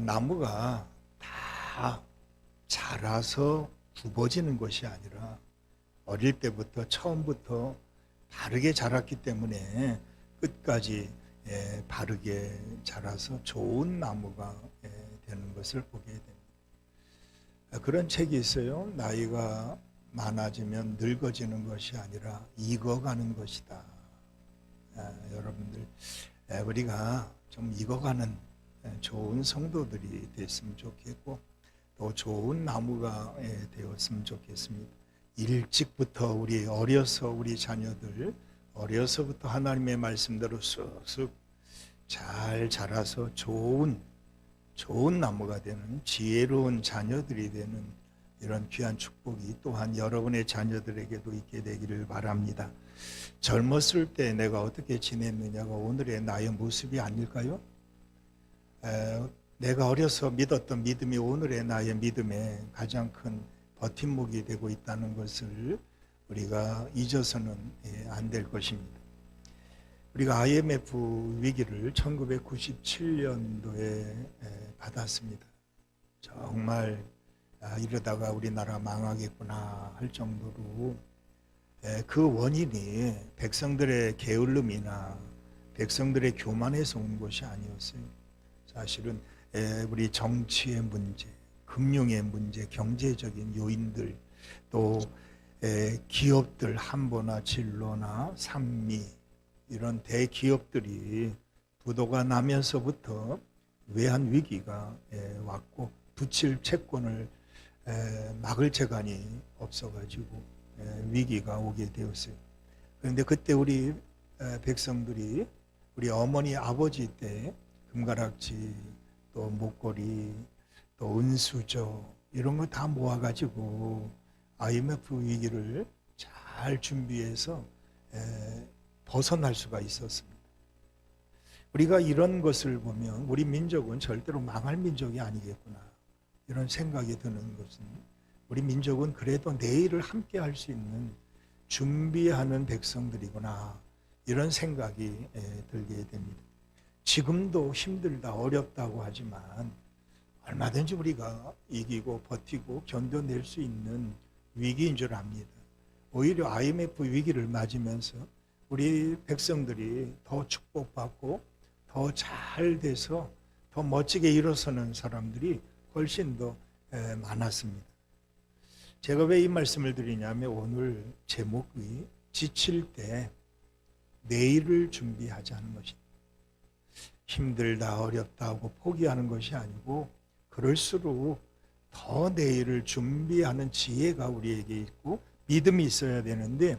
나무가 다 자라서 굽어지는 것이 아니라 어릴 때부터 처음부터 바르게 자랐기 때문에 끝까지 바르게 자라서 좋은 나무가 되는 것을 보게 됩니다. 그런 책이 있어요. 나이가 많아지면 늙어지는 것이 아니라 익어가는 것이다. 여러분들, 우리가 좀 익어가는 좋은 성도들이 됐으면 좋겠고 또 좋은 나무가 되었으면 좋겠습니다. 일찍부터 우리 자녀들 어려서부터 하나님의 말씀대로 쑥쑥 잘 자라서 좋은 나무가 되는 지혜로운 자녀들이 되는 이런 귀한 축복이 또한 여러분의 자녀들에게도 있게 되기를 바랍니다. 젊었을 때 내가 어떻게 지냈느냐가 오늘의 나의 모습이 아닐까요? 내가 어려서 믿었던 믿음이 오늘의 나의 믿음에 가장 큰 버팀목이 되고 있다는 것을 우리가 잊어서는 안 될 것입니다. 우리가 IMF 위기를 1997년도에 받았습니다. 정말 이러다가 우리나라 망하겠구나 할 정도로 그 원인이 백성들의 게을름이나 백성들의 교만에서 온 것이 아니었어요. 사실은 우리 정치의 문제, 금융의 문제, 경제적인 요인들, 또 기업들 한보나 진로나 산미 이런 대기업들이 부도가 나면서부터 외환 위기가 왔고 부칠 채권을 막을 재간이 없어가지고 위기가 오게 되었어요. 그런데 그때 우리 백성들이 우리 어머니 아버지 때 금가락지 또 목걸이 또 은수저 이런 거 다 모아가지고 IMF 위기를 잘 준비해서 벗어날 수가 있었습니다. 우리가 이런 것을 보면 우리 민족은 절대로 망할 민족이 아니겠구나 이런 생각이 드는 것은 우리 민족은 그래도 내일을 함께 할 수 있는 준비하는 백성들이구나 이런 생각이 들게 됩니다. 지금도 힘들다 어렵다고 하지만 얼마든지 우리가 이기고 버티고 견뎌낼 수 있는 위기인 줄 압니다. 오히려 IMF 위기를 맞으면서 우리 백성들이 더 축복받고 더 잘 돼서 더 멋지게 일어서는 사람들이 훨씬 더 많았습니다. 제가 왜 이 말씀을 드리냐면 오늘 제목이 지칠 때 내일을 준비하자는 것입니다. 힘들다 어렵다 하고 포기하는 것이 아니고 그럴수록 더 내일을 준비하는 지혜가 우리에게 있고 믿음이 있어야 되는데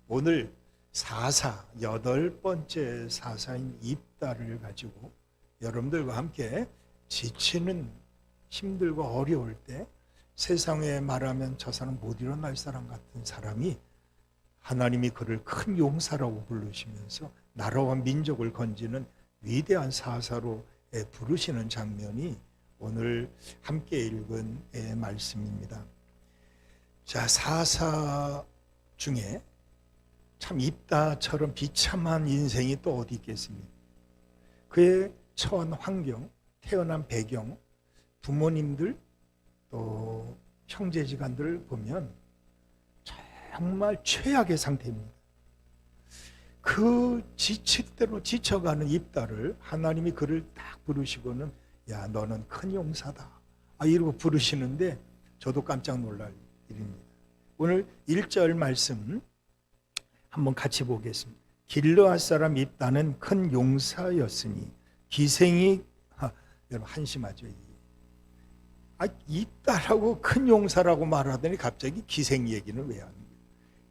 오늘 여덟 번째 사사인 입다를 가지고 여러분들과 함께 지치는 힘들고 어려울 때 세상에 말하면 저 사람 못 일어날 사람 같은 사람이 하나님이 그를 큰 용사라고 부르시면서 나라와 민족을 건지는 위대한 사사로 부르시는 장면이 오늘 함께 읽은 말씀입니다. 자, 사사 중에 참 입다처럼 비참한 인생이 또 어디 있겠습니까? 그의 처한 환경, 태어난 배경, 부모님들 또 형제지간들을 보면 정말 최악의 상태입니다. 그 지칠 대로 지쳐가는 입다를 하나님이 그를 딱 부르시고는 야 너는 큰 용사다 이러고 부르시는데 저도 깜짝 놀랄 일입니다. 오늘 1절 말씀 한번 같이 보겠습니다. 길르앗 사람 입다는 큰 용사였으니 기생이 여러분 한심하죠. 입다라고 큰 용사라고 말하더니 갑자기 기생 얘기는 왜 하는 거예요?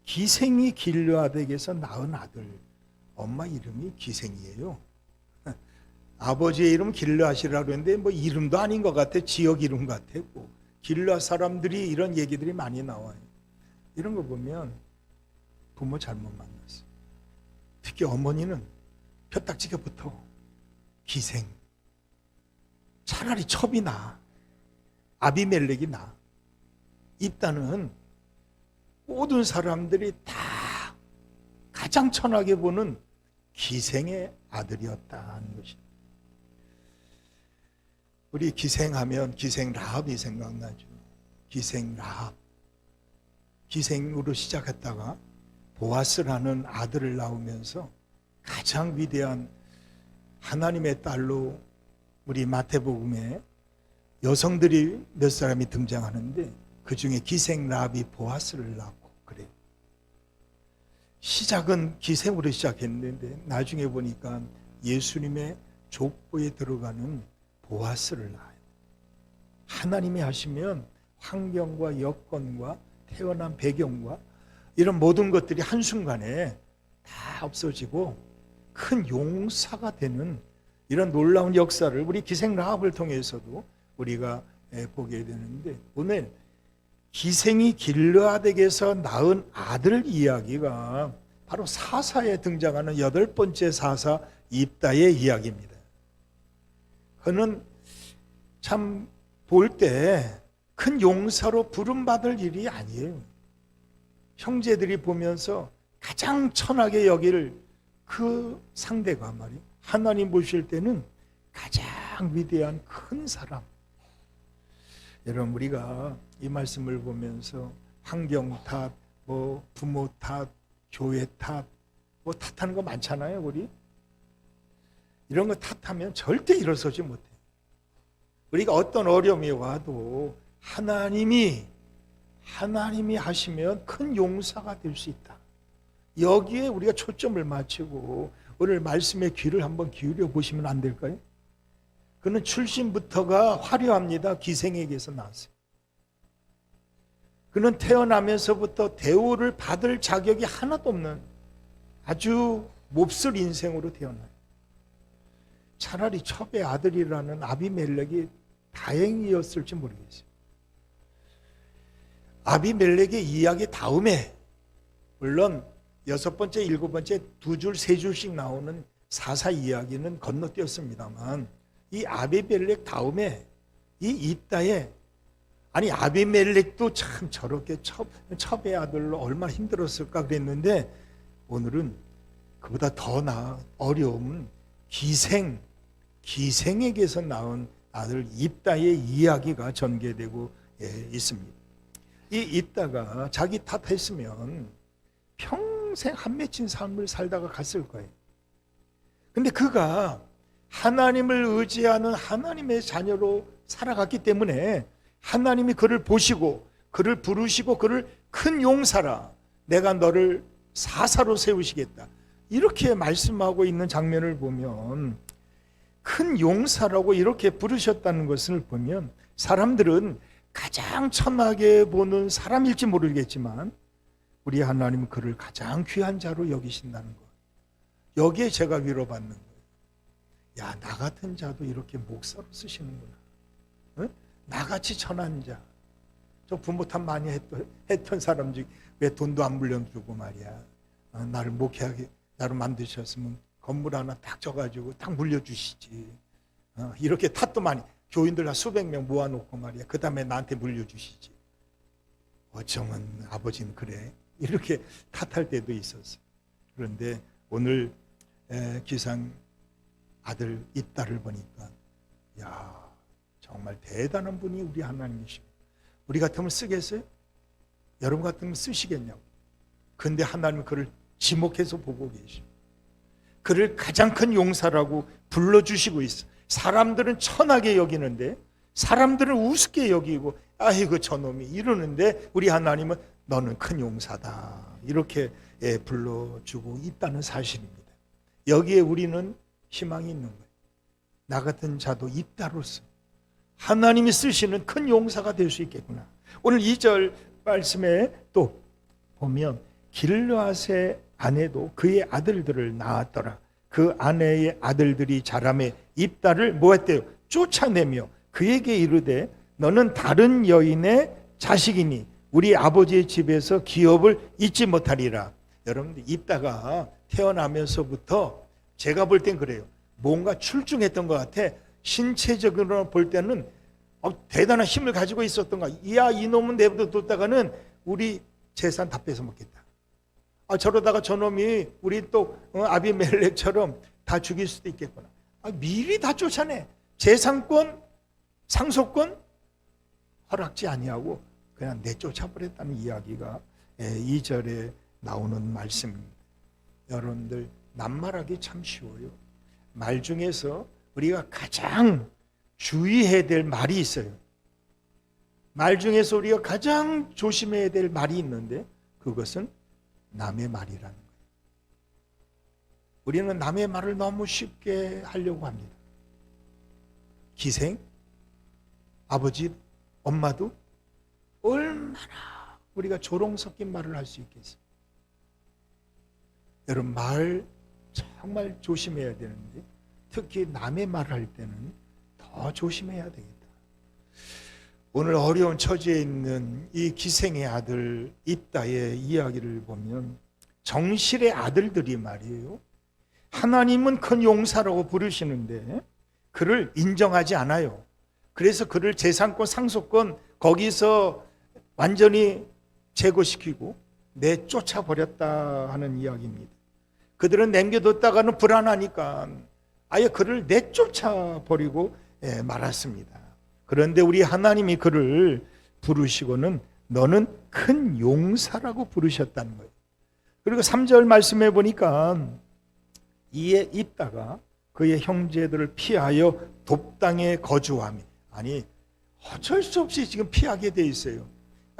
기생이 길르앗에게서 낳은 아들, 엄마 이름이 기생이에요. 아버지의 이름 길르앗이라고 했는데 뭐 이름도 아닌 것 같아. 지역 이름 같았고 길르앗 사람들이 이런 얘기들이 많이 나와요. 이런 거 보면 부모 잘못 만났어. 특히 어머니는 펴딱지게 붙어. 기생. 차라리 첩이 나. 아비멜렉이 나. 입다는 모든 사람들이 다 가장 천하게 보는 기생의 아들이었다는 것입니다. 우리 기생하면 기생 라합이 생각나죠. 기생 라합. 기생으로 시작했다가 보아스라는 아들을 낳으면서 가장 위대한 하나님의 딸로 우리 마태복음에 여성들이 몇 사람이 등장하는데 그 중에 기생 라합이 보아스를 낳고 그래요. 시작은 기생으로 시작했는데 나중에 보니까 예수님의 족보에 들어가는 보아스를 낳아요. 하나님이 하시면 환경과 여건과 태어난 배경과 이런 모든 것들이 한순간에 다 없어지고 큰 용사가 되는 이런 놀라운 역사를 우리 기생 라합을 통해서도 우리가 보게 되는데, 오늘 기생이 길르앗에게서 낳은 아들 이야기가 바로 사사에 등장하는 8번째 사사 입다의 이야기입니다. 그는 참 볼 때 큰 용사로 부름받을 일이 아니에요. 형제들이 보면서 가장 천하게 여길 그 상대가 말이에요. 하나님 보실 때는 가장 위대한 큰 사람. 여러분, 우리가 이 말씀을 보면서 환경 탓, 부모 탓, 교회 탓, 탓하는 거 많잖아요. 우리 이런 거 탓하면 절대 일어서지 못해요. 우리가 어떤 어려움이 와도 하나님이 하시면 큰 용사가 될 수 있다. 여기에 우리가 초점을 맞추고 오늘 말씀의 귀를 한번 기울여 보시면 안 될까요? 그는 출신부터가 화려합니다. 기생에게서 나왔어요. 그는 태어나면서부터 대우를 받을 자격이 하나도 없는 아주 몹쓸 인생으로 태어나요. 차라리 첩의 아들이라는 아비멜렉이 다행이었을지 모르겠어요. 아비멜렉의 이야기 다음에 물론 6번째, 7번째 2줄, 3줄씩 나오는 사사 이야기는 건너뛰었습니다만 이 아비멜렉 다음에 이 입다에 아비멜렉도 참 저렇게 첩의 아들로 얼마나 힘들었을까 그랬는데 오늘은 그보다 더 어려운 기생에게서 낳은 아들 입다의 이야기가 전개되고 있습니다. 이 입다가 자기 탓했으면 평생 한 맺힌 삶을 살다가 갔을 거예요. 근데 그가 하나님을 의지하는 하나님의 자녀로 살아갔기 때문에 하나님이 그를 보시고 그를 부르시고 그를 큰 용사라, 내가 너를 사사로 세우시겠다, 이렇게 말씀하고 있는 장면을 보면, 큰 용사라고 이렇게 부르셨다는 것을 보면 사람들은 가장 천하게 보는 사람일지 모르겠지만 우리 하나님은 그를 가장 귀한 자로 여기신다는 것, 여기에 제가 위로받는 거예요. 야, 나 같은 자도 이렇게 목사로 쓰시는구나. 응? 나같이 천한 자, 저 부모 탓 많이 했던 사람 중에 왜 돈도 안 물려주고 말이야, 나를 목회하게 나로 만드셨으면 건물 하나 딱 줘가지고 딱 물려주시지, 이렇게 탓도 많이, 교인들 다 수백 명 모아놓고 말이야, 그 다음에 나한테 물려주시지, 어쩌면 아버지는 그래, 이렇게 탓할 때도 있었어. 그런데 오늘 기상 아들 입다를 보니까, 야, 정말 대단한 분이 우리 하나님이시고, 우리 같으면 쓰겠어요? 여러분 같으면 쓰시겠냐고. 근데 하나님은 그를 지목해서 보고 계시고 그를 가장 큰 용사라고 불러주시고 있어. 사람들은 천하게 여기는데, 사람들은 우습게 여기고, 아이고 저놈이 이러는데 우리 하나님은 너는 큰 용사다, 이렇게 불러주고 있다는 사실입니다. 여기에 우리는 희망이 있는 거예요. 나 같은 자도 입다로서 하나님이 쓰시는 큰 용사가 될 수 있겠구나. 오늘 2절 말씀에 또 보면 길르앗의 아내도 그의 아들들을 낳았더라. 그 아내의 아들들이 자라매 입다를 뭐했대요? 쫓아내며 그에게 이르되 너는 다른 여인의 자식이니 우리 아버지의 집에서 기업을 잊지 못하리라. 여러분들, 입다가 태어나면서부터 제가 볼 땐 그래요. 뭔가 출중했던 것 같아. 신체적으로 볼 때는 대단한 힘을 가지고 있었던 거야. 야, 이놈은 내버려 뒀다가는 우리 재산 다 뺏어 먹겠다. 저러다가 저놈이 우리 또 아비멜렉처럼 다 죽일 수도 있겠구나. 미리 다 쫓아내. 재산권 상속권 허락지 아니하고 그냥 내쫓아 버렸다는 이야기가 2절에 나오는 말씀입니다. 여러분들, 낱말하기 참 쉬워요. 말 중에서 우리가 가장 주의해야 될 말이 있어요. 말 중에서 우리가 가장 조심해야 될 말이 있는데 그것은 남의 말이라는 거예요. 우리는 남의 말을 너무 쉽게 하려고 합니다. 기생, 아버지, 엄마도 얼마나 우리가 조롱 섞인 말을 할 수 있겠어요. 여러분, 말 정말 조심해야 되는데 특히 남의 말을 할 때는 더 조심해야 되겠다. 오늘 어려운 처지에 있는 이 기생의 아들 입다의 이야기를 보면 정실의 아들들이 말이에요, 하나님은 큰 용사라고 부르시는데 그를 인정하지 않아요. 그래서 그를 재산권, 상속권 거기서 완전히 제거시키고 내쫓아 버렸다 하는 이야기입니다. 그들은 남겨뒀다가는 불안하니까 아예 그를 내쫓아 버리고 말았습니다. 그런데 우리 하나님이 그를 부르시고는 너는 큰 용사라고 부르셨다는 거예요. 그리고 3절 말씀해 보니까 이에 있다가 그의 형제들을 피하여 돕당에 거주하며, 아니 어쩔 수 없이 지금 피하게 돼 있어요.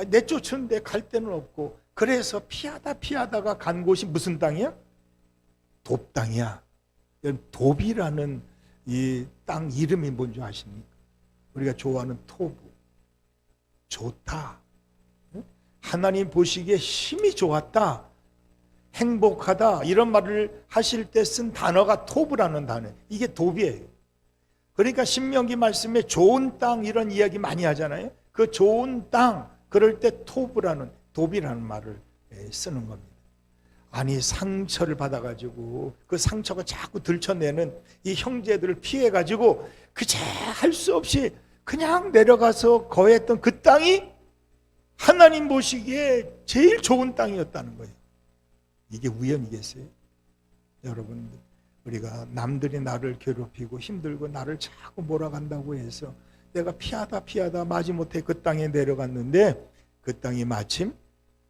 내쫓는데 갈 데는 없고, 그래서 피하다가 간 곳이 무슨 땅이야? 돕당이야. 돕이라는 이 땅 이름이 뭔지 아십니까? 우리가 좋아하는 토부, 좋다, 하나님 보시기에 힘이 좋았다, 행복하다, 이런 말을 하실 때 쓴 단어가 토부라는 단어. 이게 돕이에요. 그러니까 신명기 말씀에 좋은 땅 이런 이야기 많이 하잖아요. 그 좋은 땅, 그럴 때 토부라는, 돕이라는 말을 쓰는 겁니다. 아니 상처를 받아가지고 그 상처가 자꾸 들춰내는 이 형제들을 피해가지고 그저 할 수 없이 그냥 내려가서 거했던 그 땅이 하나님 보시기에 제일 좋은 땅이었다는 거예요. 이게 우연이겠어요? 여러분, 우리가 남들이 나를 괴롭히고 힘들고 나를 자꾸 몰아간다고 해서 내가 피하다 마지못해 그 땅에 내려갔는데 그 땅이 마침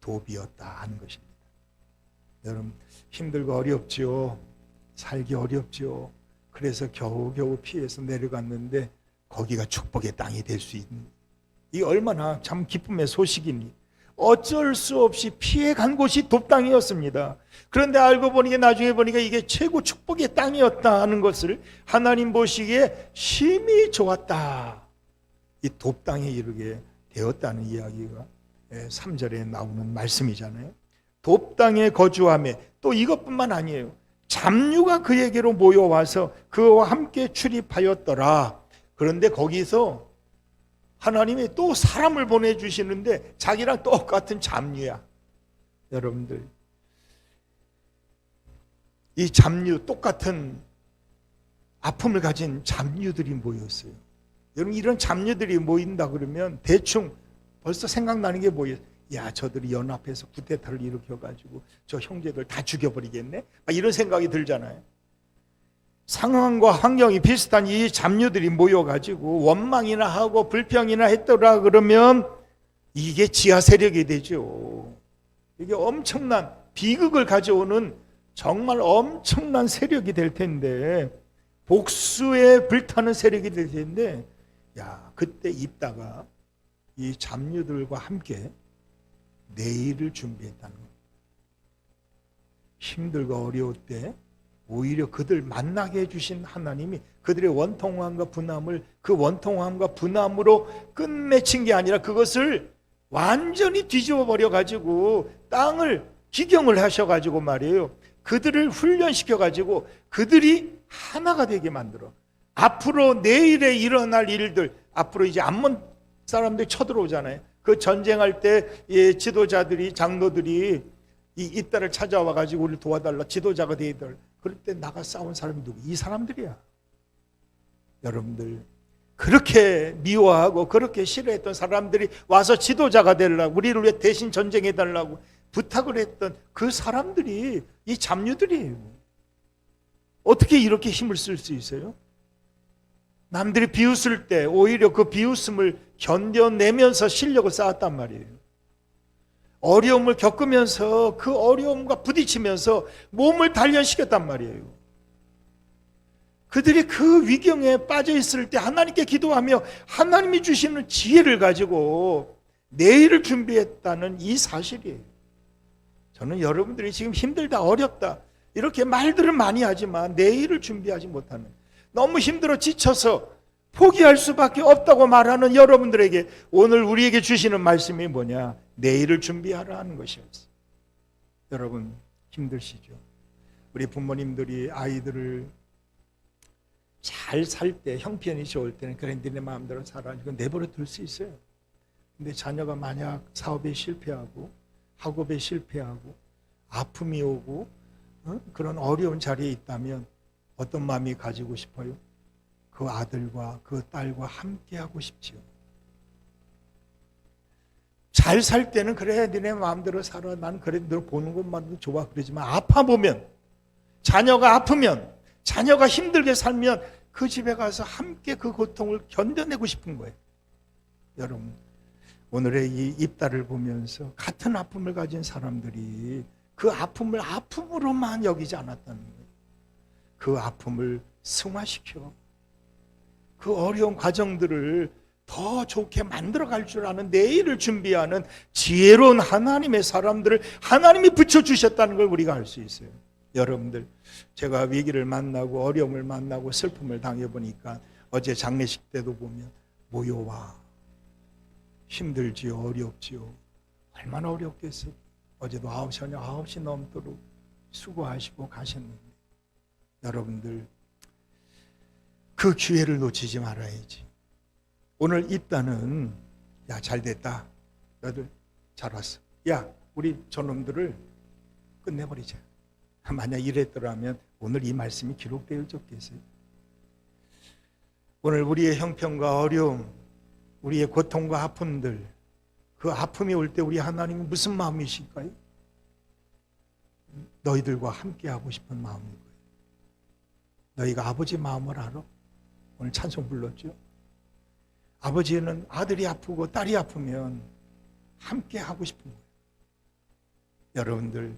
돕이었다 하는 것입니다. 여러분, 힘들고 어렵지요. 살기 어렵지요. 그래서 겨우겨우 피해서 내려갔는데 거기가 축복의 땅이 될 수 있는, 이 얼마나 참 기쁨의 소식입니다. 어쩔 수 없이 피해간 곳이 돕땅이었습니다. 그런데 알고 보니까 나중에 보니까 이게 최고 축복의 땅이었다 하는 것을 하나님 보시기에 심히 좋았다, 이 돕땅에 이르게 되었다는 이야기가 3절에 나오는 말씀이잖아요. 돕땅에 거주하며, 또 이것뿐만 아니에요. 잡류가 그에게로 모여와서 그와 함께 출입하였더라. 그런데 거기서 하나님이 또 사람을 보내주시는데 자기랑 똑같은 잡류야. 여러분들, 이 잡류, 똑같은 아픔을 가진 잡류들이 모였어요. 여러분, 이런 잡류들이 모인다 그러면 대충 벌써 생각나는 게 뭐예요? 야, 저들이 연합해서 쿠데타를 일으켜가지고 저 형제들 다 죽여버리겠네? 이런 생각이 들잖아요. 상황과 환경이 비슷한 이 잡류들이 모여가지고 원망이나 하고 불평이나 했더라 그러면 이게 지하 세력이 되죠. 이게 엄청난 비극을 가져오는 정말 엄청난 세력이 될 텐데, 복수에 불타는 세력이 될 텐데, 야, 그때 있다가 이 잡류들과 함께 내일을 준비했다는 겁니다. 힘들고 어려울 때 오히려 그들 만나게 해주신 하나님이 그들의 원통함과 분함을 그 원통함과 분함으로 끝맺힌 게 아니라 그것을 완전히 뒤집어 버려가지고 땅을 기경을 하셔가지고 말이에요, 그들을 훈련시켜가지고 그들이 하나가 되게 만들어. 앞으로 내일에 일어날 일들, 앞으로 이제 암몬 사람들이 쳐들어오잖아요. 그 전쟁할 때 지도자들이, 장로들이 이 딸을 찾아와가지고 우리를 도와달라, 지도자가 되어달라. 그럴 때 나가 싸운 사람이 누구? 이 사람들이야. 여러분들, 그렇게 미워하고 그렇게 싫어했던 사람들이 와서 지도자가 되려고, 우리를 위해 대신 전쟁해달라고 부탁을 했던 그 사람들이 이 잡류들이에요. 어떻게 이렇게 힘을 쓸 수 있어요? 남들이 비웃을 때 오히려 그 비웃음을 견뎌내면서 실력을 쌓았단 말이에요. 어려움을 겪으면서 그 어려움과 부딪히면서 몸을 단련시켰단 말이에요. 그들이 그 위경에 빠져 있을 때 하나님께 기도하며 하나님이 주시는 지혜를 가지고 내일을 준비했다는 이 사실이에요. 저는 여러분들이 지금 힘들다, 어렵다 이렇게 말들을 많이 하지만 내일을 준비하지 못하는, 너무 힘들어 지쳐서 포기할 수밖에 없다고 말하는 여러분들에게 오늘 우리에게 주시는 말씀이 뭐냐? 내일을 준비하라 하는 것이었어요. 여러분 힘드시죠? 우리 부모님들이 아이들을 잘 살 때, 형편이 좋을 때는 그래 니네 마음대로 살아 이거 내버려 둘 수 있어요. 근데 자녀가 만약 사업에 실패하고 학업에 실패하고 아픔이 오고 그런 어려운 자리에 있다면 어떤 마음이 가지고 싶어요? 그 아들과 그 딸과 함께 하고 싶지요. 잘 살 때는 그래 니네 마음대로 살아 난 그래 너 보는 것만도 좋아 그러지만 아파보면, 자녀가 아프면, 자녀가 힘들게 살면 그 집에 가서 함께 그 고통을 견뎌내고 싶은 거예요. 여러분 오늘의 이 입다를 보면서 같은 아픔을 가진 사람들이 그 아픔을 아픔으로만 여기지 않았다는 거예요. 그 아픔을 승화시켜 그 어려운 과정들을 더 좋게 만들어갈 줄 아는 내일을 준비하는 지혜로운 하나님의 사람들을 하나님이 붙여주셨다는 걸 우리가 알 수 있어요. 여러분들 제가 위기를 만나고 어려움을 만나고 슬픔을 당해보니까 어제 장례식 때도 보면 모여와 힘들지요, 어렵지요. 얼마나 어렵겠어요. 어제도 9시 아니요 9시 넘도록 수고하시고 가셨는데 여러분들 그 기회를 놓치지 말아야지. 오늘 입다는 야 잘됐다, 너들 잘 왔어, 야 우리 저놈들을 끝내버리자. 만약 이랬더라면 오늘 이 말씀이 기록되어 있겠어요? 오늘 우리의 형편과 어려움, 우리의 고통과 아픔들, 그 아픔이 올 때 우리 하나님이 무슨 마음이실까요? 너희들과 함께 하고 싶은 마음인 거예요. 너희가 아버지 마음을 알아? 오늘 찬송 불렀죠? 아버지는 아들이 아프고 딸이 아프면 함께 하고 싶은 거예요. 여러분들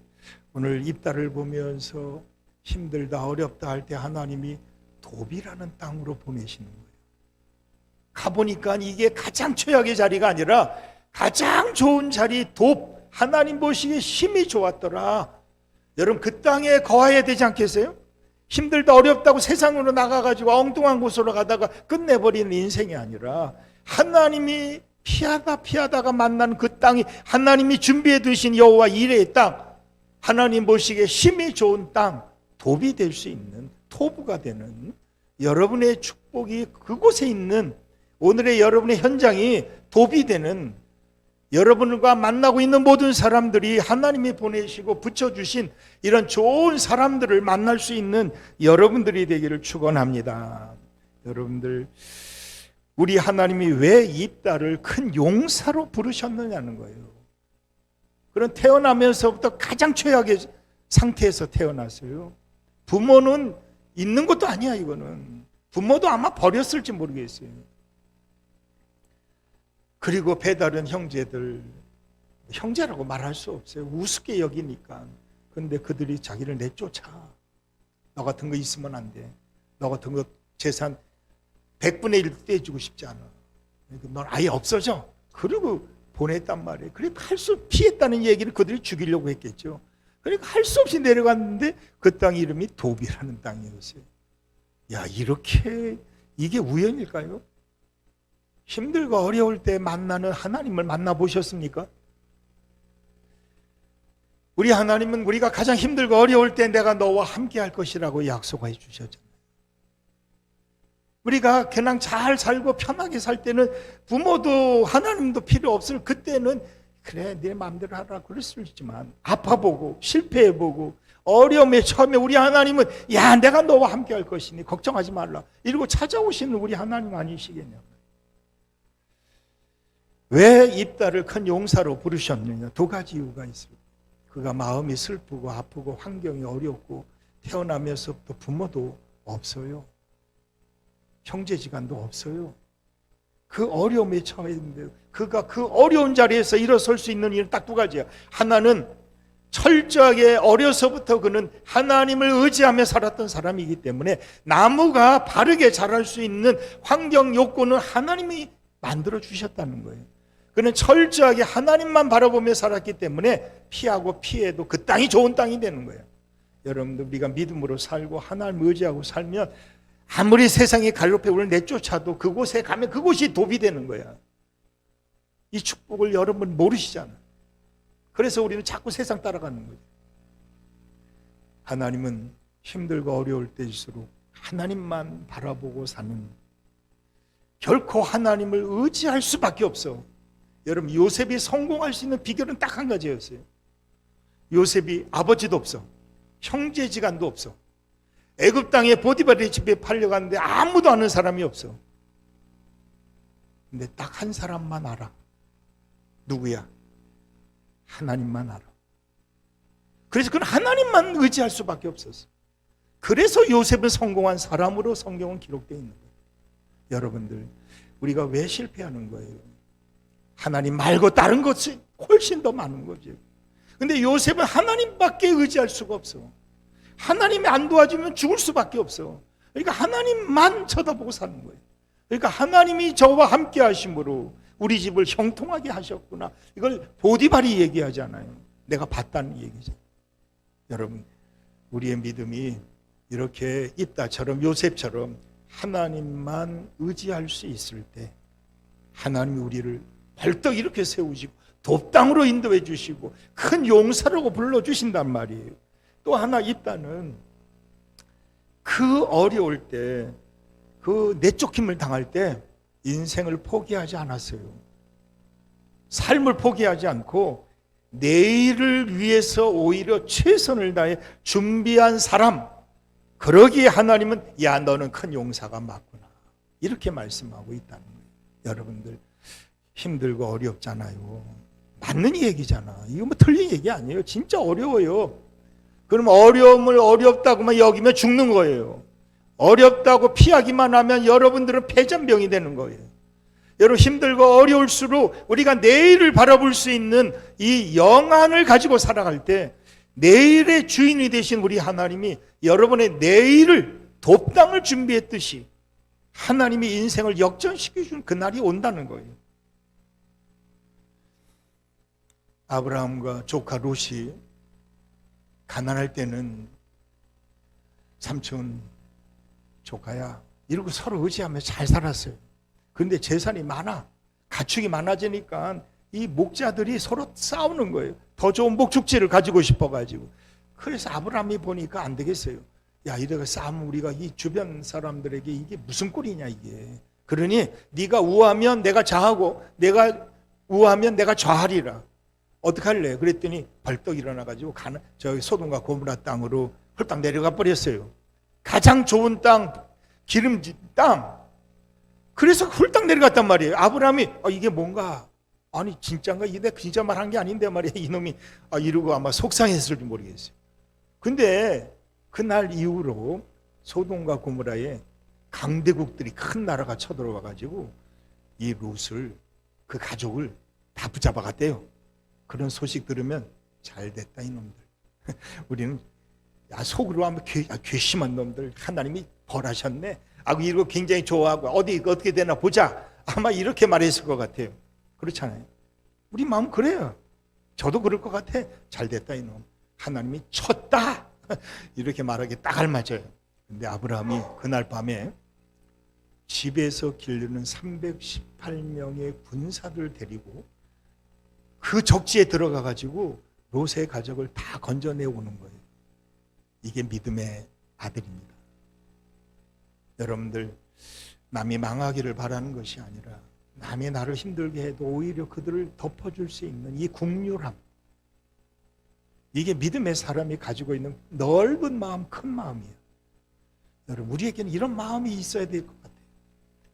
오늘 입다를 보면서 힘들다 어렵다 할 때 하나님이 돕이라는 땅으로 보내시는 거예요. 가보니까 이게 가장 최악의 자리가 아니라 가장 좋은 자리, 돕, 하나님 보시기에 힘이 좋았더라. 여러분 그 땅에 거해야 되지 않겠어요? 힘들다 어렵다고 세상으로 나가가지고 엉뚱한 곳으로 가다가 끝내버리는 인생이 아니라 하나님이 피하다가 만난 그 땅이 하나님이 준비해 두신 여호와 이레의 땅, 하나님 보시기에 힘이 좋은 땅, 돕이 될 수 있는 토부가 되는 여러분의 축복이 그곳에 있는 오늘의 여러분의 현장이 돕이 되는, 여러분과 만나고 있는 모든 사람들이 하나님이 보내시고 붙여주신 이런 좋은 사람들을 만날 수 있는 여러분들이 되기를 축원합니다. 여러분들 우리 하나님이 왜 입다를 큰 용사로 부르셨느냐는 거예요. 그런 태어나면서부터 가장 최악의 상태에서 태어났어요. 부모는 있는 것도 아니야. 이거는 부모도 아마 버렸을지 모르겠어요. 그리고 배다른 형제들, 형제라고 말할 수 없어요. 우습게 여기니까. 그런데 그들이 자기를 내쫓아. 너 같은 거 있으면 안 돼. 너 같은 거 재산 100분의 1 떼주고 싶지 않아. 넌 아예 없어져. 그리고 보냈단 말이에요. 그러니까 할 수 피했다는 얘기를 그들이 죽이려고 했겠죠. 그러니까 할 수 없이 내려갔는데 그 땅 이름이 돕이라는 땅이었어요. 야, 이렇게 이게 우연일까요? 힘들고 어려울 때 만나는 하나님을 만나보셨습니까? 우리 하나님은 우리가 가장 힘들고 어려울 때 내가 너와 함께 할 것이라고 약속해 주셨잖아요. 우리가 그냥 잘 살고 편하게 살 때는 부모도 하나님도 필요 없을 그때는 그래 내 마음대로 하라 그럴 수 있지만 아파보고 실패해보고 어려움에 처음에 우리 하나님은 야 내가 너와 함께 할 것이니 걱정하지 말라 이러고 찾아오시는 우리 하나님 아니시겠냐고. 왜 입다를 큰 용사로 부르셨느냐? 두 가지 이유가 있습니다. 그가 마음이 슬프고 아프고 환경이 어렵고 태어나면서부터 부모도 없어요. 형제지간도 없어요. 그 어려움에 처해 있는데 그가 그 어려운 자리에서 일어설 수 있는 일은 딱 두 가지야. 하나는 철저하게 어려서부터 그는 하나님을 의지하며 살았던 사람이기 때문에 나무가 바르게 자랄 수 있는 환경 요건은 하나님이 만들어 주셨다는 거예요. 그는 철저하게 하나님만 바라보며 살았기 때문에 피하고 피해도 그 땅이 좋은 땅이 되는 거예요. 여러분들 우리가 믿음으로 살고 하나님을 의지하고 살면 아무리 세상이 갈급해 우리를 내쫓아도 그곳에 가면 그곳이 돕이 되는 거야. 이 축복을 여러분 모르시잖아. 그래서 우리는 자꾸 세상 따라가는 거예요. 하나님은 힘들고 어려울 때일수록 하나님만 바라보고 사는, 결코 하나님을 의지할 수밖에 없어. 여러분 요셉이 성공할 수 있는 비결은 딱 한 가지였어요. 요셉이 아버지도 없어, 형제지간도 없어, 애굽 땅에 보디발의 집에 팔려갔는데 아무도 아는 사람이 없어. 근데 딱 한 사람만 알아. 누구야? 하나님만 알아. 그래서 그는 하나님만 의지할 수밖에 없었어. 그래서 요셉은 성공한 사람으로 성경은 기록되어 있는 거예요. 여러분들 우리가 왜 실패하는 거예요? 하나님 말고 다른 것이 훨씬 더 많은 거죠. 근데 요셉은 하나님밖에 의지할 수가 없어. 하나님이 안 도와주면 죽을 수밖에 없어. 그러니까 하나님만 쳐다보고 사는 거예요. 그러니까 하나님이 저와 함께 하심으로 우리 집을 형통하게 하셨구나. 이걸 보디발이 얘기하잖아요. 내가 봤다는 얘기죠. 여러분 우리의 믿음이 이렇게 입다처럼 요셉처럼 하나님만 의지할 수 있을 때 하나님이 우리를 벌떡 이렇게 세우시고 돕당으로 인도해 주시고 큰 용사라고 불러주신단 말이에요. 또 하나 입다는 그 어려울 때, 그 내쫓김을 당할 때 인생을 포기하지 않았어요. 삶을 포기하지 않고 내일을 위해서 오히려 최선을 다해 준비한 사람, 그러기에 하나님은 야 너는 큰 용사가 맞구나 이렇게 말씀하고 있다는 거예요. 여러분들 힘들고 어렵잖아요. 맞는 얘기잖아. 이거 뭐 틀린 얘기 아니에요. 진짜 어려워요. 그럼 어려움을 어렵다고만 여기면 죽는 거예요. 어렵다고 피하기만 하면 여러분들은 패전병이 되는 거예요. 여러분 힘들고 어려울수록 우리가 내일을 바라볼 수 있는 이 영안을 가지고 살아갈 때 내일의 주인이 되신 우리 하나님이 여러분의 내일을 돕당을 준비했듯이 하나님이 인생을 역전시켜주는 그날이 온다는 거예요. 아브라함과 조카 롯이 가난할 때는 삼촌 조카야 이러고 서로 의지하며 잘 살았어요. 그런데 재산이 많아, 가축이 많아지니까 이 목자들이 서로 싸우는 거예요. 더 좋은 목축지를 가지고 싶어가지고. 그래서 아브라함이 보니까 안 되겠어요. 야 이래가 싸우면 우리가 이 주변 사람들에게 이게 무슨 꼴이냐 이게. 그러니 네가 우하면 내가 좌하고 내가 우하면 내가 좌하리라. 어떡할래? 그랬더니 벌떡 일어나가지고 저기 소돔과 고모라 땅으로 홀딱 내려가 버렸어요. 가장 좋은 땅, 기름진 땅. 그래서 홀딱 내려갔단 말이에요. 아브라함이 이게 뭔가 아니 진짜인가? 이게 진짜 말한 게 아닌데 말이에요. 이놈이 이러고 아마 속상했을지 모르겠어요. 근데 그날 이후로 소돔과 고모라에 강대국들이 큰 나라가 쳐들어와가지고 이 롯을 그 가족을 다 붙잡아갔대요. 그런 소식 들으면 잘 됐다 이놈들. 우리는 속으로 하면 괘씸한 놈들 하나님이 벌하셨네. 이러고 굉장히 좋아하고 어떻게 되나 보자. 아마 이렇게 말했을 것 같아요. 그렇잖아요. 우리 마음 그래요. 저도 그럴 것 같아. 잘 됐다 이놈. 하나님이 쳤다. 이렇게 말하기 딱 알맞아요. 근데 아브라함이 그날 밤에 집에서 기르는 318명의 군사들 데리고 그 적지에 들어가 가지고 롯의 가족을 다 건져내오는 거예요. 이게 믿음의 아들입니다. 여러분들 남이 망하기를 바라는 것이 아니라 남이 나를 힘들게 해도 오히려 그들을 덮어줄 수 있는 이 국률함, 이게 믿음의 사람이 가지고 있는 넓은 마음, 큰 마음이에요. 여러분 우리에게는 이런 마음이 있어야 될 것 같아요.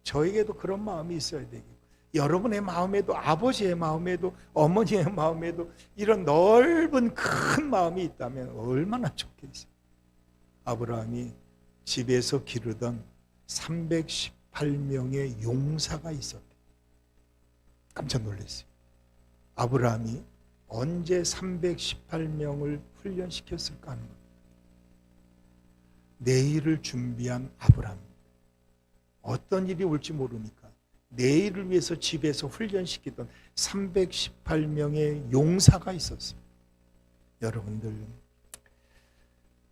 저에게도 그런 마음이 있어야 되고 여러분의 마음에도, 아버지의 마음에도, 어머니의 마음에도 이런 넓은 큰 마음이 있다면 얼마나 좋겠어요. 아브라함이 집에서 기르던 318 318명의 용사가 있었대. 깜짝 놀랐어요. 아브라함이 언제 318명을 훈련시켰을까 하는 거예요. 내일을 준비한 아브라함. 어떤 일이 올지 모르니까 내일을 위해서 집에서 훈련시키던 318명의 용사가 있었어요. 여러분들,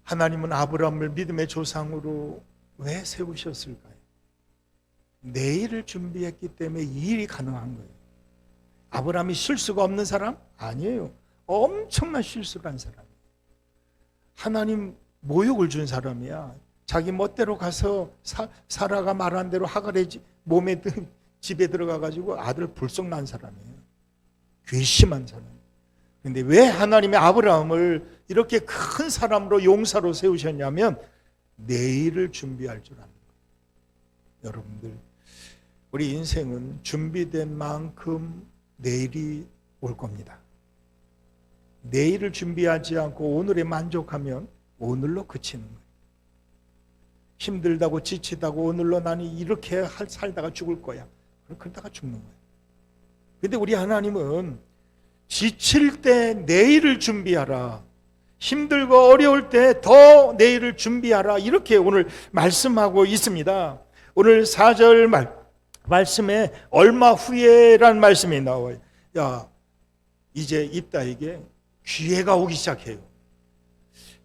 하나님은 아브라함을 믿음의 조상으로 왜 세우셨을까요? 내일을 준비했기 때문에 이 일이 가능한 거예요. 아브라함이 실수가 없는 사람? 아니에요. 엄청난 실수를 한 사람이에요. 하나님 모욕을 준 사람이야. 자기 멋대로 가서 사라가 말한 대로 하갈의 몸에 집에 들어가가지고 아들 불속 난 사람이에요. 괘씸한 사람. 그런데 왜 하나님이 아브라함을 이렇게 큰 사람으로 용사로 세우셨냐면 내일을 준비할 줄 아는 거예요. 여러분들, 우리 인생은 준비된 만큼 내일이 올 겁니다. 내일을 준비하지 않고 오늘에 만족하면 오늘로 그치는 거예요. 힘들다고 지치다고 오늘로 나는 이렇게 살다가 죽을 거야. 그러다가 죽는 거예요. 근데 우리 하나님은 지칠 때 내일을 준비하라. 힘들고 어려울 때 더 내일을 준비하라. 이렇게 오늘 말씀하고 있습니다. 오늘 4절 말씀에 얼마 후에란 말씀이 나와요. 야, 이제 입다에게 기회가 오기 시작해요.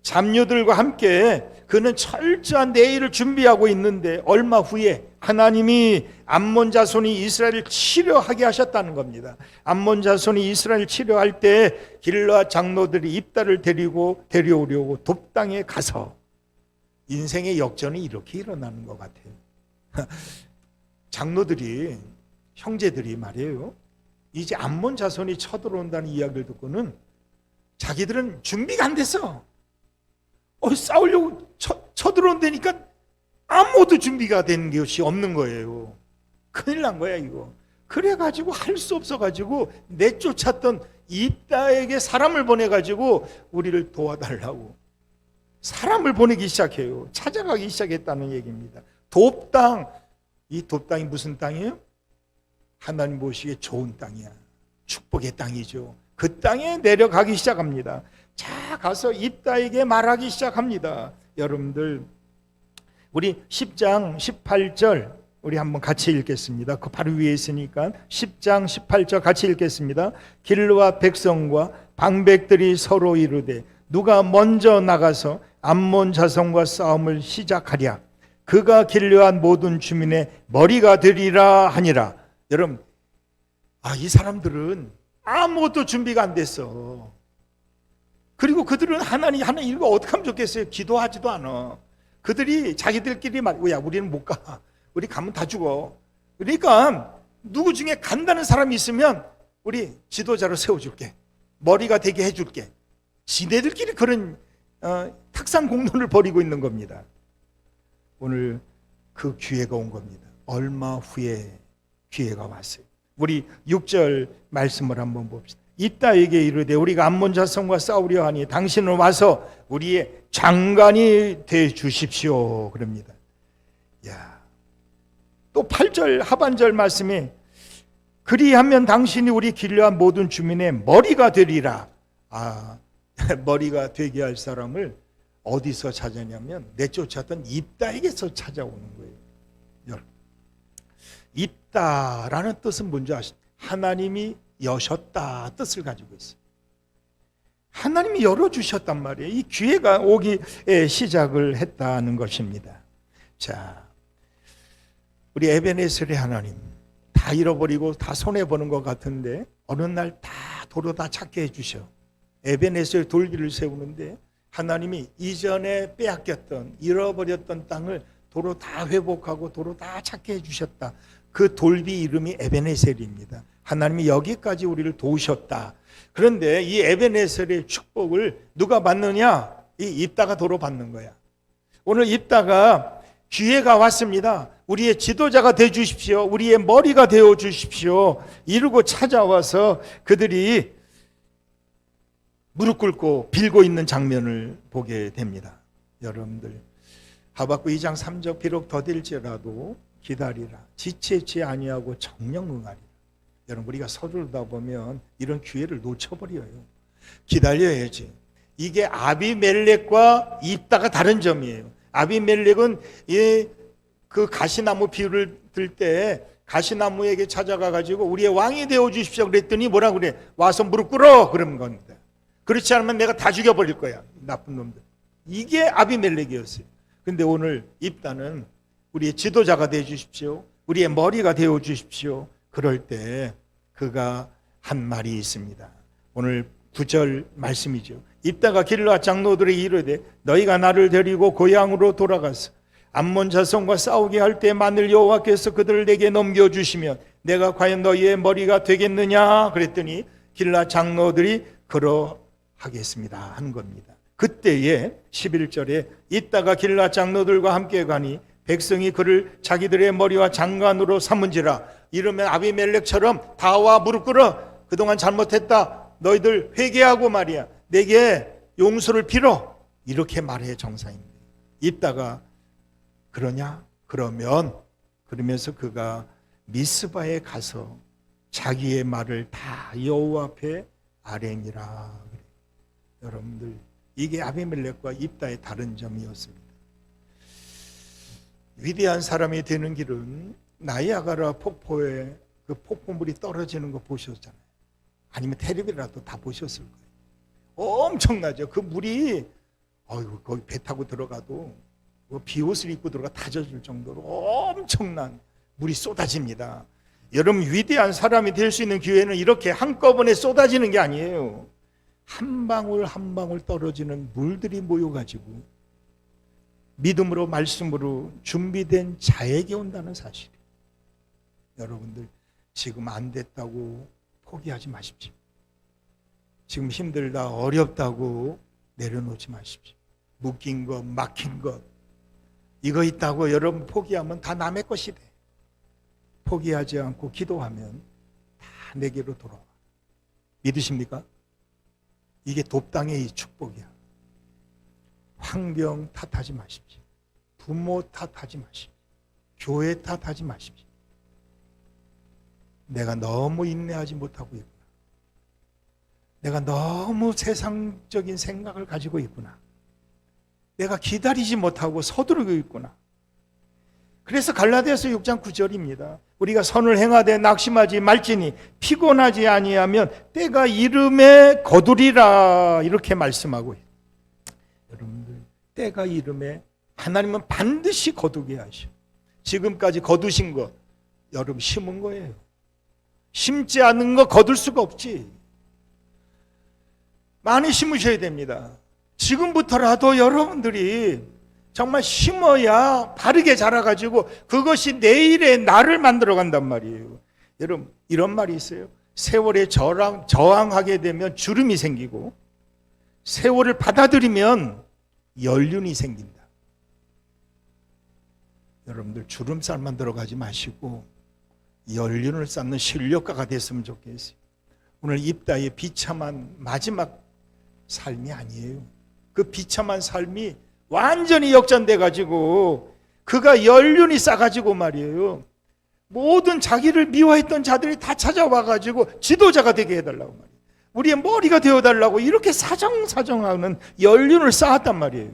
잡녀들과 함께 그는 철저한 내일을 준비하고 있는데 얼마 후에 하나님이 암몬 자손이 이스라엘을 치려하게 하셨다는 겁니다. 암몬 자손이 이스라엘을 치려할 때 길르앗 장로들이 입다를 데려오려고 돕당에 가서 인생의 역전이 이렇게 일어나는 것 같아요. 장로들이, 형제들이 말이에요, 이제 암몬 자손이 쳐들어온다는 이야기를 듣고는 자기들은 준비가 안 됐어. 싸우려고 쳐들어온다니까 아무것도 준비가 된 것이 없는 거예요. 큰일 난 거야 이거. 그래가지고 할 수 없어가지고 내쫓았던 입다에게 사람을 보내가지고 우리를 도와달라고 사람을 보내기 시작해요. 찾아가기 시작했다는 얘기입니다. 돕당, 이 돕당이 무슨 땅이에요? 하나님 보시기에 좋은 땅이야. 축복의 땅이죠. 그 땅에 내려가기 시작합니다. 자, 가서 입다에게 말하기 시작합니다. 여러분들, 우리 10장 18절 우리 한번 같이 읽겠습니다. 그 바로 위에 있으니까 10장 18절 같이 읽겠습니다. 길르앗 백성과 방백들이 서로 이르되 누가 먼저 나가서 암몬 자손과 싸움을 시작하랴. 그가 길르앗 모든 주민의 머리가 되리라 하니라. 여러분, 이 사람들은 아무것도 준비가 안 됐어. 그리고 그들은 하나님 이거 어떻게 하면 좋겠어요? 기도하지도 않아. 그들이 자기들끼리 말고, 야, 우리는 못 가. 우리 가면 다 죽어. 그러니까 누구 중에 간다는 사람이 있으면 우리 지도자로 세워줄게. 머리가 되게 해줄게. 지네들끼리 그런 탁상 공론을 벌이고 있는 겁니다. 오늘 그 기회가 온 겁니다. 얼마 후에 기회가 왔어요. 우리 6절 말씀을 한번 봅시다. 입다에게 이르되 우리가 암몬 자손과 싸우려 하니 당신은 와서 우리의 장관이 되 주십시오. 그럽니다. 야, 또 8절 하반절 말씀에 그리하면 당신이 우리 길르앗 모든 주민의 머리가 되리라. 머리가 되게 할 사람을 어디서 찾았냐면 내쫓았던 입다에게서 찾아오는 거예요. 여러분, 입다라는 뜻은 뭔지 아시죠? 하나님이 여셨다 뜻을 가지고 있어요. 하나님이 열어주셨단 말이에요. 이 기회가 오기 시작을 했다는 것입니다. 자, 우리 에베네셀의 하나님, 다 잃어버리고 다 손해보는 것 같은데 어느 날 다 도로 다 찾게 해주셔. 에베네셀 돌기를 세우는데 하나님이 이전에 빼앗겼던, 잃어버렸던 땅을 도로 다 회복하고 도로 다 찾게 해주셨다. 그 돌비 이름이 에베네셀입니다. 하나님이 여기까지 우리를 도우셨다. 그런데 이 에베네셀의 축복을 누가 받느냐? 이 입다가 도로 받는 거야. 오늘 입다가 기회가 왔습니다. 우리의 지도자가 되어 주십시오. 우리의 머리가 되어 주십시오. 이러고 찾아와서 그들이 무릎 꿇고 빌고 있는 장면을 보게 됩니다. 여러분들, 하박국 2장 3절 비록 더딜지라도 기다리라. 지체치 아니하고 정령 응하리라. 여러분, 우리가 서두르다 보면 이런 기회를 놓쳐버려요. 기다려야지. 이게 아비멜렉과 입다가 다른 점이에요. 아비멜렉은 그 가시나무 비유를 들 때 가시나무에게 찾아가 가지고 우리의 왕이 되어 주십시오 그랬더니 뭐라 그래? 와서 무릎 꿇어 그런 건데, 그렇지 않으면 내가 다 죽여버릴 거야, 나쁜 놈들. 이게 아비멜렉이었어요. 근데 오늘 입다는 우리의 지도자가 되어 주십시오, 우리의 머리가 되어 주십시오. 그럴 때 그가 한 말이 있습니다. 오늘 9절 말씀이죠. 입다가 길르앗 장로들에게 이르되 너희가 나를 데리고 고향으로 돌아가서 암몬 자손과 싸우게 할 때 만일 여호와께서 그들을 내게 넘겨주시면 내가 과연 너희의 머리가 되겠느냐 그랬더니 길르앗 장로들이 그러하겠습니다 한 겁니다. 그때에 11절에 있다가 길르앗 장로들과 함께 가니 백성이 그를 자기들의 머리와 장관으로 삼은지라. 이러면 아비멜렉처럼 다 와 무릎 꿇어, 그동안 잘못했다, 너희들 회개하고 말이야, 내게 용서를 빌어, 이렇게 말해 정상입니다. 있다가 그러냐? 그러면서 그가 미스바에 가서 자기의 말을 다 여호와 앞에 아뢰니라. 여러분들, 이게 아비멜렉과 입다의 다른 점이었습니다. 위대한 사람이 되는 길은 나이아가라 폭포에 그 폭포물이 떨어지는 거 보셨잖아요. 아니면 텔레비라도 다 보셨을 거예요. 엄청나죠. 그 물이 거기 배 타고 들어가도 비옷을 입고 들어가 다 젖을 정도로 엄청난 물이 쏟아집니다. 여러분, 위대한 사람이 될 수 있는 기회는 이렇게 한꺼번에 쏟아지는 게 아니에요. 한 방울 한 방울 떨어지는 물들이 모여가지고 믿음으로 말씀으로 준비된 자에게 온다는 사실이에요. 여러분들, 지금 안 됐다고 포기하지 마십시오. 지금 힘들다, 어렵다고 내려놓지 마십시오. 묶인 것, 막힌 것, 이거 있다고 여러분 포기하면 다 남의 것이 돼. 포기하지 않고 기도하면 다 내게로 돌아와. 믿으십니까? 이게 돕당의 이 축복이야. 환경 탓하지 마십시오. 부모 탓하지 마십시오. 교회 탓하지 마십시오. 내가 너무 인내하지 못하고 있구나. 내가 너무 세상적인 생각을 가지고 있구나. 내가 기다리지 못하고 서두르고 있구나. 그래서 갈라디아서 6장 9절입니다. 우리가 선을 행하되 낙심하지 말지니 피곤하지 아니하면 때가 이름에 거두리라, 이렇게 말씀하고 있어요. 여러분들, 때가 이름에 하나님은 반드시 거두게 하셔. 지금까지 거두신 거 여러분 심은 거예요. 심지 않은 거 거둘 수가 없지. 많이 심으셔야 됩니다. 지금부터라도 여러분들이 정말 심어야 바르게 자라가지고 그것이 내일의 나를 만들어 간단 말이에요. 여러분, 이런 말이 있어요. 세월에 저항하게 되면 주름이 생기고 세월을 받아들이면 연륜이 생긴다. 여러분들, 주름살만 들어가지 마시고 연륜을 쌓는 실력가가 됐으면 좋겠어요. 오늘 입다의 비참한 마지막 삶이 아니에요. 그 비참한 삶이 완전히 역전돼 가지고 그가 연륜이 쌓아가지고 말이에요, 모든 자기를 미워했던 자들이 다 찾아와 가지고 지도자가 되게 해달라고 말이에요. 우리의 머리가 되어달라고 이렇게 사정사정하는 연륜을 쌓았단 말이에요.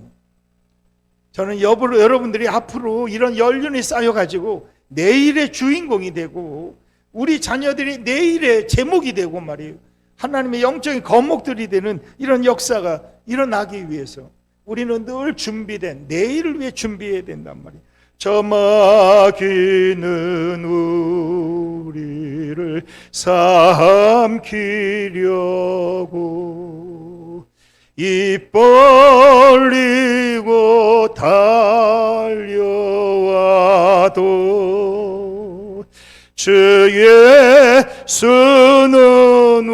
저는 여러분들이 앞으로 이런 연륜이 쌓여가지고 내일의 주인공이 되고 우리 자녀들이 내일의 제목이 되고 말이에요, 하나님의 영적인 거목들이 되는 이런 역사가 일어나기 위해서 우리는 늘 준비된 내일을 위해 준비해야 된단 말이에요. 저마기는 우리를 삼키려고 입 벌리고 달려와도 주의 수는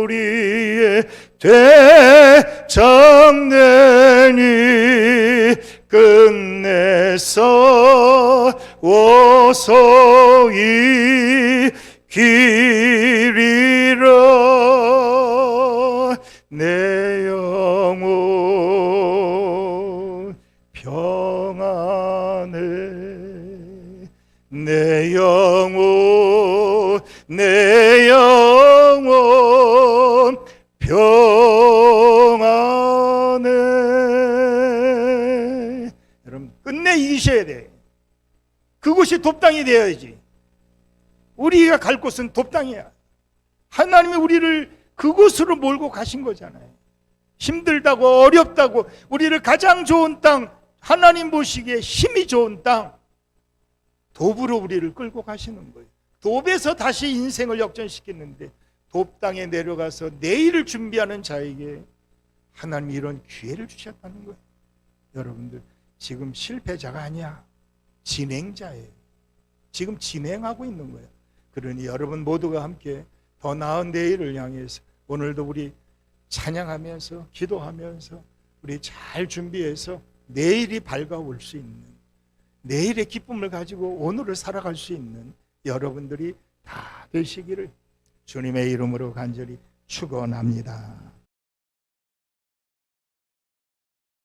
우리의 대장내니 끝내서 오소이 길이라. 내 영혼 평안해 영혼 내 영혼 평안해. 여러분 끝내 이기셔야 돼. 그곳이 돕당이 되어야지. 우리가 갈 곳은 돕당이야. 하나님이 우리를 그곳으로 몰고 가신 거잖아요. 힘들다고 어렵다고 우리를 가장 좋은 땅, 하나님 보시기에 힘이 좋은 땅, 돕으로 우리를 끌고 가시는 거예요. 돕에서 다시 인생을 역전시켰는데 돕 땅에 내려가서 내일을 준비하는 자에게 하나님이 이런 기회를 주셨다는 거예요. 여러분들 지금 실패자가 아니야. 진행자예요. 지금 진행하고 있는 거예요. 그러니 여러분 모두가 함께 더 나은 내일을 향해서 오늘도 우리 찬양하면서 기도하면서 우리 잘 준비해서 내일이 밝아올 수 있는, 내일의 기쁨을 가지고 오늘을 살아갈 수 있는 여러분들이 다 되시기를 주님의 이름으로 간절히 축원합니다.